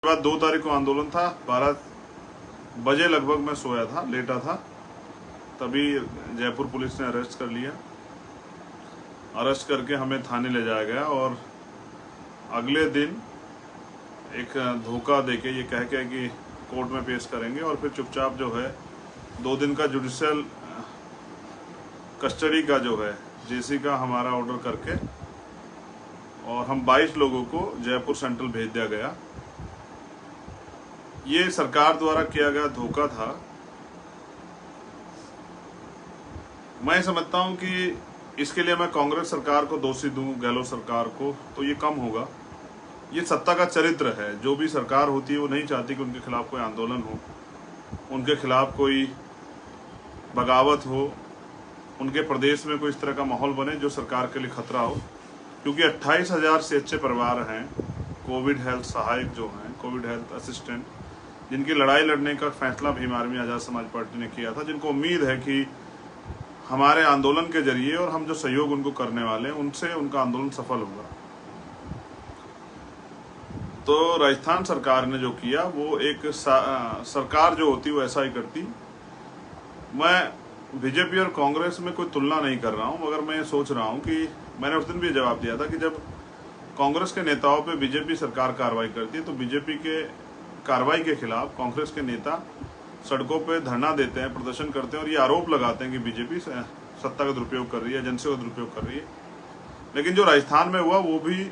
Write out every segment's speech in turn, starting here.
बाद 2 तारीख को आंदोलन था। 12 बजे लगभग मैं सोया था, लेटा था, तभी जयपुर पुलिस ने अरेस्ट कर लिया। अरेस्ट करके हमें थाने ले जाया गया और अगले दिन एक धोखा देके ये कह के कि कोर्ट में पेश करेंगे और फिर चुपचाप जो है 2 दिन का जुडिशियल कस्टडी का जो है जेसी का हमारा ऑर्डर करके और हम 22 लोगों को जयपुर सेंट्रल भेज दिया गया। ये सरकार द्वारा किया गया धोखा था। मैं समझता हूं कि इसके लिए मैं कांग्रेस सरकार को दोषी दूं, गहलोत सरकार को, तो ये कम होगा। ये सत्ता का चरित्र है। जो भी सरकार होती है वो नहीं चाहती कि उनके खिलाफ कोई आंदोलन हो, उनके खिलाफ कोई बगावत हो, उनके प्रदेश में कोई इस तरह का माहौल बने जो सरकार के लिए खतरा हो। क्योंकि 28,000 से अच्छे परिवार हैं, कोविड हेल्थ सहायक जो हैं, कोविड हेल्थ असिस्टेंट, जिनकी लड़ाई लड़ने का फैसला भीम आर्मी आज़ाद समाज पार्टी ने किया था, जिनको उम्मीद है कि हमारे आंदोलन के जरिए और हम जो सहयोग उनको करने वाले हैं उनसे उनका आंदोलन सफल होगा। तो राजस्थान सरकार ने जो किया वो एक सरकार जो होती वो ऐसा ही करती। मैं बीजेपी और कांग्रेस में कोई तुलना नहीं कर रहा हूं, मगर मैं ये सोच रहा हूं कि मैंने उस दिन भी जवाब दिया था कि जब कांग्रेस के नेताओं पे बीजेपी सरकार कार्रवाई करती है तो बीजेपी के कार्रवाई के खिलाफ कांग्रेस के नेता सड़कों पे धरना देते हैं, प्रदर्शन करते हैं और ये आरोप लगाते हैं कि बीजेपी सत्ता का दुरुपयोग कर रही है, एजेंसियों का दुरुपयोग कर रही है। लेकिन जो राजस्थान में हुआ वो भी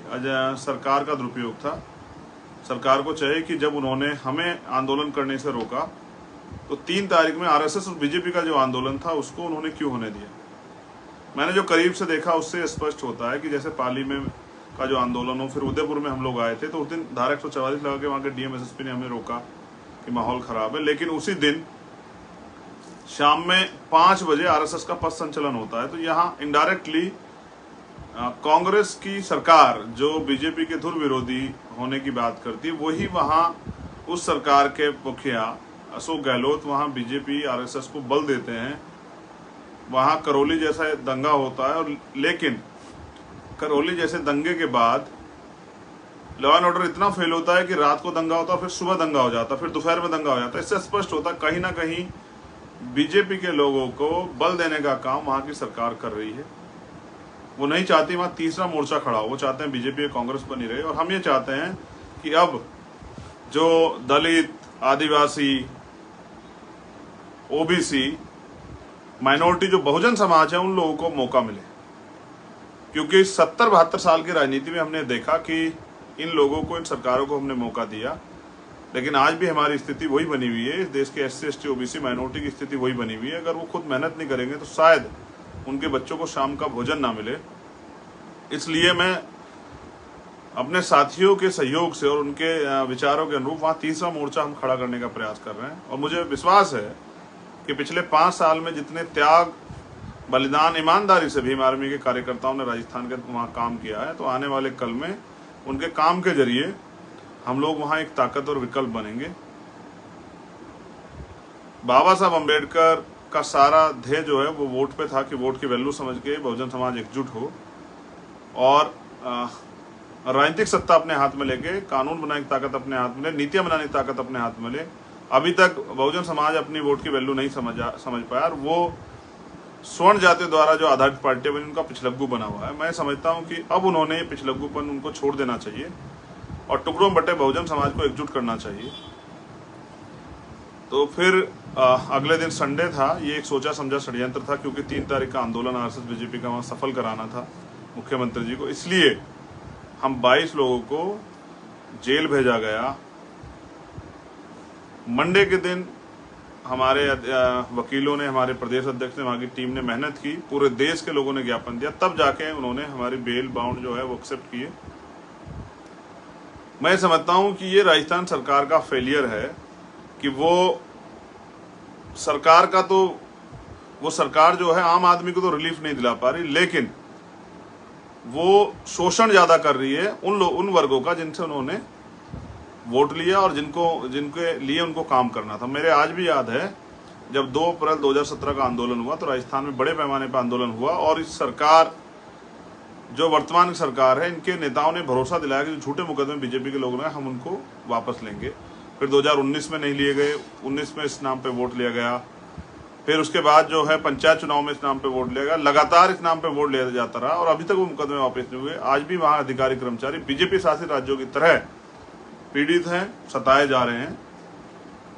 सरकार का दुरुपयोग था। सरकार को चाहिए कि जब उन्होंने हमें आंदोलन करने से रोका तो 3 तारीख में आरएसएस और बीजेपी का जो आंदोलन था उसको उन्होंने क्यों होने दिया। मैंने जो करीब से देखा उससे स्पष्ट होता है कि जैसे पाली में का जो आंदोलन हो, फिर उदयपुर में हम लोग आए थे तो उस दिन धारा 144 लगा के वहां के डीएम एसएसपी ने हमें रोका कि माहौल खराब है। लेकिन उसी दिन शाम में 5 बजे आरएसएस का पथ संचलन होता है। तो यहाँ इनडायरेक्टली कांग्रेस की सरकार जो बीजेपी के धुर विरोधी होने की बात करती है, वही वहां उस सरकार के मुखिया अशोक गहलोत वहां बीजेपी आरएसएस को बल देते हैं। वहां करौली जैसा दंगा होता है और लेकिन करौली जैसे दंगे के बाद लॉ एंड ऑर्डर इतना फेल होता है कि रात को दंगा होता है, फिर सुबह दंगा हो जाता है, फिर दोपहर में दंगा हो जाता है। इससे स्पष्ट होता है कहीं ना कहीं बीजेपी के लोगों को बल देने का काम वहां की सरकार कर रही है। वो नहीं चाहती वहां तीसरा मोर्चा खड़ा हो, वो चाहते हैं बीजेपी और कांग्रेस बनी रहे। और हम ये चाहते हैं कि अब जो दलित, आदिवासी, ओबीसी, माइनॉरिटी जो बहुजन समाज है उन लोगों को मौका मिले। क्योंकि 70-72 साल की राजनीति में हमने देखा कि इन लोगों को, इन सरकारों को हमने मौका दिया, लेकिन आज भी हमारी स्थिति वही बनी हुई है। इस देश के एससी, एसटी, ओबीसी, माइनॉरिटी की स्थिति वही बनी हुई है। अगर वो खुद मेहनत नहीं करेंगे तो शायद उनके बच्चों को शाम का भोजन ना मिले। इसलिए मैं अपने साथियों के सहयोग से और उनके विचारों के अनुरूप वहां तीसरा मोर्चा हम खड़ा करने का प्रयास कर रहे हैं। और मुझे विश्वास है कि पिछले 5 साल में जितने त्याग, बलिदान, ईमानदारी से भीम आर्मी के कार्यकर्ताओं ने राजस्थान के वहां काम किया है, तो आने वाले कल में उनके काम के जरिए हम लोग वहां एक ताकत और विकल्प बनेंगे। बाबा साहब अम्बेडकर का सारा ध्येय जो है वो वोट पे था कि वोट की वैल्यू समझ के बहुजन समाज एकजुट हो और राजनीतिक सत्ता अपने हाथ में लेके, कानून बनाने की ताकत अपने हाथ में ले, नीतियां बनाने की ताकत अपने हाथ में ले। अभी तक बहुजन समाज अपनी वोट की वैल्यू नहीं समझ पाया और वो स्वर्ण जाति द्वारा जो आधारित पार्टी बनी उनका पिछलग्गू बना हुआ है। मैं समझता हूं कि अब उन्होंने पिछलग्गूपन उनको छोड़ देना चाहिए और टुकड़ों बटे बहुजन समाज को एकजुट करना चाहिए। तो फिर अगले दिन संडे था। ये एक सोचा समझा षड्यंत्र था क्योंकि 3 तारीख का आंदोलन आरएसएस बीजेपी का वहां सफल कराना था मुख्यमंत्री जी को। इसलिए हम 22 लोगों को जेल भेजा गया। मंडे के दिन हमारे वकीलों ने, हमारे प्रदेश अध्यक्ष ने, वहां की टीम ने मेहनत की, पूरे देश के लोगों ने ज्ञापन दिया, तब जाके उन्होंने हमारी बेल बाउंड जो है वो एक्सेप्ट किए। मैं समझता हूं कि ये राजस्थान सरकार का फेलियर है कि वो सरकार जो है आम आदमी को तो रिलीफ नहीं दिला पा रही, लेकिन वो शोषण ज्यादा कर रही है उन वर्गों का जिनसे उन्होंने वोट लिया और जिनके लिए उनको काम करना था। मेरे आज भी याद है जब 2 अप्रैल 2017 का आंदोलन हुआ तो राजस्थान में बड़े पैमाने पर आंदोलन हुआ और इस सरकार जो वर्तमान सरकार है, इनके नेताओं ने भरोसा दिलाया कि जो झूठे मुकदमे बीजेपी के लोगों ने हम उनको वापस लेंगे। फिर 2019 में नहीं लिए गए, 19 में इस नाम पे वोट लिया गया, फिर उसके बाद जो है पंचायत चुनाव में इस नाम पे वोट लिया गया, लगातार इस नाम पे वोट लिया जाता रहा और अभी तक वो मुकदमे वापस नहीं हुए। आज भी वहां अधिकारी कर्मचारी बीजेपी शासित राज्यों की तरह पीड़ित हैं, सताए जा रहे हैं।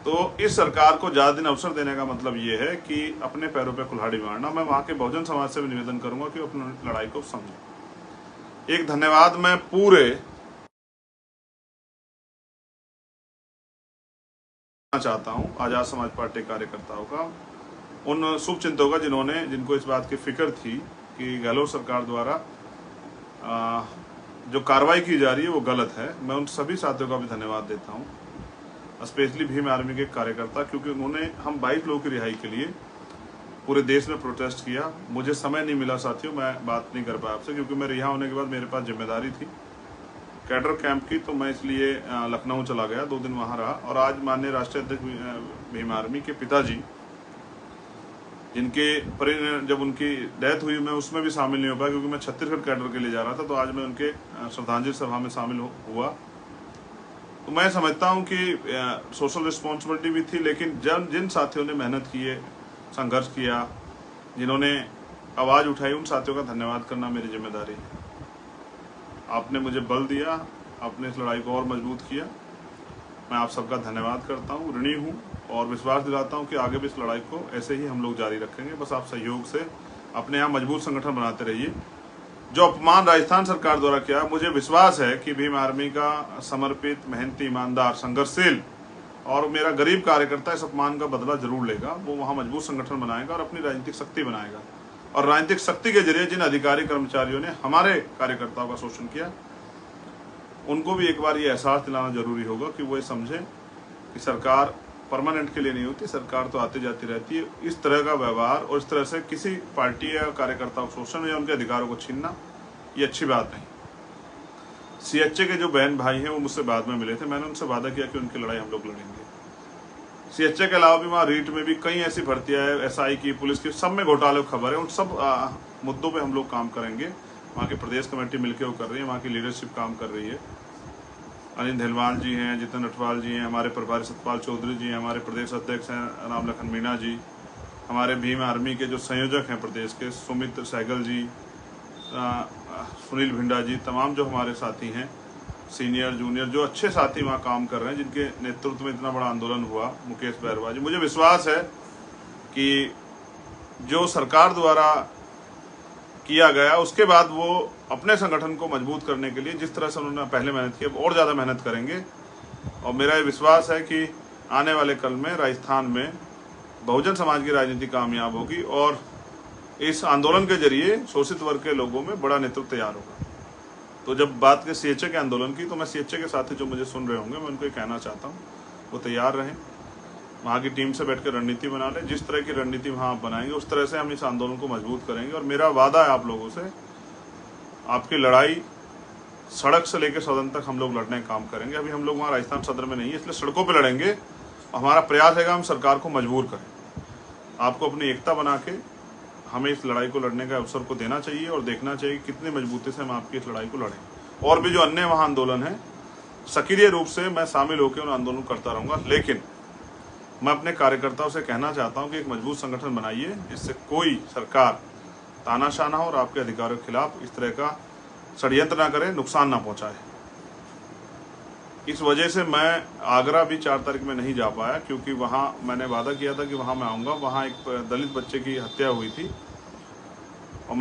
तो इस सरकार को ज्यादा दिन अवसर देने का मतलब ये है कि अपने पैरों पे कुल्हाड़ी मारना। मैं वहां के बहुजन समाज से भी निवेदन करूंगा कि अपनी लड़ाई को समझें। एक धन्यवाद मैं पूरे चाहता हूं आजाद समाज पार्टी कार्यकर्ताओं का, उन शुभ चिंतकों का जिनको इस बात की फिक्र थी कि गहलोत सरकार द्वारा जो कार्रवाई की जा रही है वो गलत है। मैं उन सभी साथियों का भी धन्यवाद देता हूं, स्पेशली भीम आर्मी के कार्यकर्ता, क्योंकि उन्होंने हम 22 लोगों की रिहाई के लिए पूरे देश में प्रोटेस्ट किया। मुझे समय नहीं मिला साथियों, मैं बात नहीं कर पाया आपसे, क्योंकि मैं रिहा होने के बाद मेरे पास जिम्मेदारी थी कैडर कैंप की, तो मैं इसलिए लखनऊ चला गया, 2 दिन वहां रहा। और आज माननीय राष्ट्रीय अध्यक्ष भीम आर्मी के पिताजी, जिनके जब उनकी डेथ हुई मैं उसमें भी शामिल नहीं हो पाया, क्योंकि मैं छत्तीसगढ़ कैडर के लिए जा रहा था, तो आज मैं उनके श्रद्धांजलि सभा में शामिल हुआ। तो मैं समझता हूं कि सोशल रिस्पॉन्सिबिलिटी भी थी, लेकिन जिन साथियों ने मेहनत की है, संघर्ष किया, जिन्होंने आवाज उठाई, उन साथियों का धन्यवाद करना मेरी जिम्मेदारी है। आपने मुझे बल दिया, आपने इस लड़ाई को और मजबूत किया, मैं आप सबका धन्यवाद करता हूँ, ऋणी हूँ और विश्वास दिलाता हूँ कि आगे भी इस लड़ाई को ऐसे ही हम लोग जारी रखेंगे। बस आप सहयोग से अपने यहाँ मजबूत संगठन बनाते रहिए। जो अपमान राजस्थान सरकार द्वारा किया, मुझे विश्वास है कि भीम आर्मी का समर्पित, मेहनती, ईमानदार, संघर्षशील और मेरा गरीब कार्यकर्ता इस अपमान का बदला जरूर लेगा। वो वहाँ मजबूत संगठन बनाएगा और अपनी राजनीतिक शक्ति बनाएगा, और राजनीतिक शक्ति के जरिए जिन अधिकारी कर्मचारियों ने हमारे कार्यकर्ताओं का शोषण किया, उनको भी एक बार ये एहसास दिलाना जरूरी होगा कि वो ये समझें कि सरकार परमानेंट के लिए नहीं होती, सरकार तो आती जाती रहती है। इस तरह का व्यवहार और इस तरह से किसी पार्टी या कार्यकर्ता को शोषण या उनके अधिकारों को छीनना, ये अच्छी बात नहीं। सीएचए के जो बहन भाई हैं वो मुझसे बाद में मिले थे, मैंने उनसे वादा किया कि उनकी लड़ाई हम लोग लड़ेंगे। सीएचए के अलावा भी वहाँ रीट में भी कई ऐसी भर्तियां है, एसआई की, पुलिस की, सब में घोटाले खबर है। उन सब मुद्दों पे हम लोग काम करेंगे। वहाँ की प्रदेश कमेटी मिलकर वो कर रही है, वहाँ की लीडरशिप काम कर रही है। अनिल ढेलवाल जी हैं, जितन अटवाल जी हैं, हमारे प्रभारी सतपाल चौधरी जी हैं, हमारे प्रदेश अध्यक्ष हैं राम लखन मीणा जी, हमारे भीम आर्मी के जो संयोजक हैं प्रदेश के सुमित सहगल जी, सुनील भिंडा जी, तमाम जो हमारे साथी हैं, सीनियर जूनियर जो अच्छे साथी वहाँ काम कर रहे हैं, जिनके नेतृत्व में इतना बड़ा आंदोलन हुआ, मुकेश बैरवा जी। मुझे विश्वास है कि जो सरकार द्वारा किया गया उसके बाद वो अपने संगठन को मजबूत करने के लिए जिस तरह से उन्होंने पहले मेहनत की, और ज़्यादा मेहनत करेंगे। और मेरा ये विश्वास है कि आने वाले कल में राजस्थान में बहुजन समाज की राजनीति कामयाब होगी और इस आंदोलन के जरिए शोषित वर्ग के लोगों में बड़ा नेतृत्व तैयार होगा। तो जब बात के सीएचए के आंदोलन की, तो मैं सीएचए के साथी जो मुझे सुन रहे होंगे, मैं उनको ये कहना चाहता हूँ वो तैयार रहें, वहाँ की टीम से बैठकर रणनीति बना लें। जिस तरह की रणनीति वहाँ आप बनाएंगे उस तरह से हम इस आंदोलन को मजबूत करेंगे। और मेरा वादा है आप लोगों से, आपकी लड़ाई सड़क से लेकर सदन तक हम लोग लड़ने का काम करेंगे। अभी हम लोग वहाँ राजस्थान सदर में नहीं है, इसलिए सड़कों पर लड़ेंगे। हमारा प्रयास है हम सरकार को मजबूर करें। आपको अपनी एकता बना के हमें इस लड़ाई को लड़ने का अवसर को देना चाहिए और देखना चाहिए कि कितनी मजबूती से हम आपकी इस लड़ाई को लड़ें। और भी जो अन्य वहाँ आंदोलन है, सक्रिय रूप से मैं शामिल होकर उन आंदोलन करता रहूँगा। लेकिन मैं अपने कार्यकर्ताओं से कहना चाहता हूं कि एक मजबूत संगठन बनाइए, जिससे कोई सरकार तानाशाह ना हो और आपके अधिकारों के खिलाफ इस तरह का षड्यंत्र ना करे, नुकसान ना पहुंचाए। इस वजह से मैं आगरा भी 4 तारीख में नहीं जा पाया, क्योंकि वहां मैंने वादा किया था कि वहां मैं आऊँगा। वहां एक दलित बच्चे की हत्या हुई थी और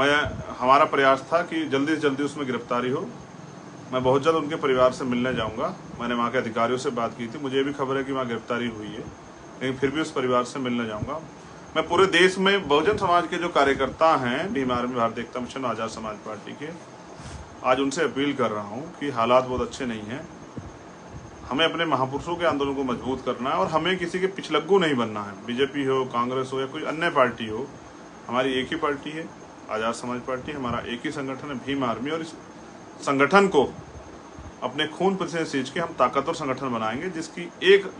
हमारा प्रयास था कि जल्दी से जल्दी उसमें गिरफ्तारी हो। मैं बहुत जल्द उनके परिवार से मिलने जाऊँगा। मैंने वहाँ के अधिकारियों से बात की थी, मुझे भी खबर है कि वहाँ गिरफ्तारी हुई है, लेकिन फिर भी उस परिवार से मिलने जाऊंगा। मैं पूरे देश में बहुजन समाज के जो कार्यकर्ता हैं, भीम आर्मी, भारतीय एकता मिशन, आजाद समाज पार्टी के, आज उनसे अपील कर रहा हूं कि हालात बहुत अच्छे नहीं हैं। हमें अपने महापुरुषों के आंदोलन को मजबूत करना है और हमें किसी के पिछलग्गू नहीं बनना है। बीजेपी हो, कांग्रेस हो या कोई अन्य पार्टी हो, हमारी एक ही पार्टी है, आजाद समाज पार्टी। हमारा एक ही संगठन है, भीम आर्मी, और इस संगठन को अपने खून पसीने सींच के हम ताकतवर संगठन बनाएंगे, जिसकी एक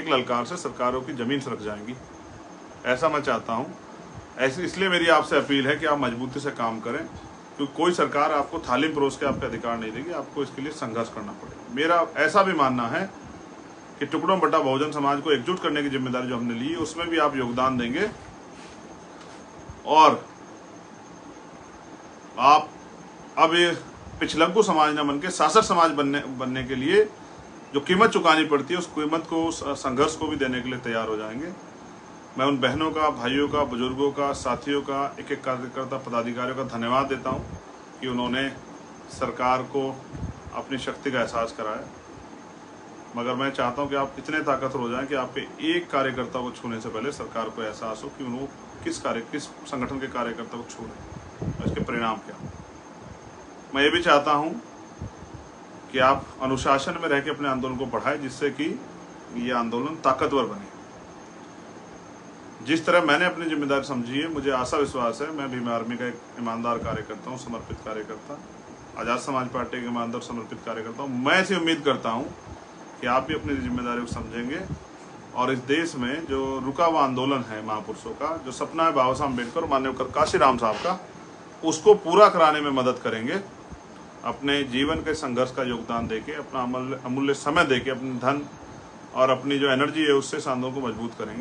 ललकार से सरकारों की जमीन सरक जाएंगी। ऐसा मैं चाहता हूं। इसलिए मेरी आपसे अपील है कि आप मजबूती से काम करें। क्योंकि कोई सरकार आपको थाली में परोस के आपके अधिकार नहीं देगी, आपको इसके लिए संघर्ष करना पड़ेगा। मेरा ऐसा भी मानना है कि टुकड़ों बटा बहुजन समाज को एकजुट करने की जिम्मेदारी जो हमने ली, उसमें भी आप योगदान देंगे और आप अब ये पिछलग्गू समाज न बन के शासक समाज बनने के लिए जो कीमत चुकानी पड़ती है, उस कीमत को, उस संघर्ष को भी देने के लिए तैयार हो जाएंगे। मैं उन बहनों का, भाइयों का, बुजुर्गों का, साथियों का, एक एक कार्यकर्ता, पदाधिकारियों का धन्यवाद देता हूं कि उन्होंने सरकार को अपनी शक्ति का एहसास कराया। मगर मैं चाहता हूं कि आप इतने ताकतवर हो जाएं कि आपके एक कार्यकर्ता को छूने से पहले सरकार को एहसास हो कि उन्होंने किस संगठन के कार्यकर्ता को छू रहे हैं, इसके परिणाम क्या। मैं ये भी चाहता हूं कि आप अनुशासन में रह के अपने आंदोलन को बढ़ाएं, जिससे कि ये आंदोलन ताकतवर बने। जिस तरह मैंने अपनी जिम्मेदारी समझी है, मुझे आशा विश्वास है, मैं भीम आर्मी का एक ईमानदार कार्यकर्ता हूँ, समर्पित कार्यकर्ता, आज़ाद समाज पार्टी के ईमानदार समर्पित कार्यकर्ता हूँ। मैं ऐसी उम्मीद करता हूँ कि आप भी अपनी जिम्मेदारी को समझेंगे और इस देश में जो रुका हुआ आंदोलन है महापुरुषों का, जो सपना है बाबा साहब अम्बेडकर, माननीय काशीराम साहब का, उसको पूरा कराने में मदद करेंगे। अपने जीवन के संघर्ष का योगदान देके, अपना अमूल्य समय देके, अपने धन और अपनी जो एनर्जी है उससे इस आंदोलन को मजबूत करेंगे।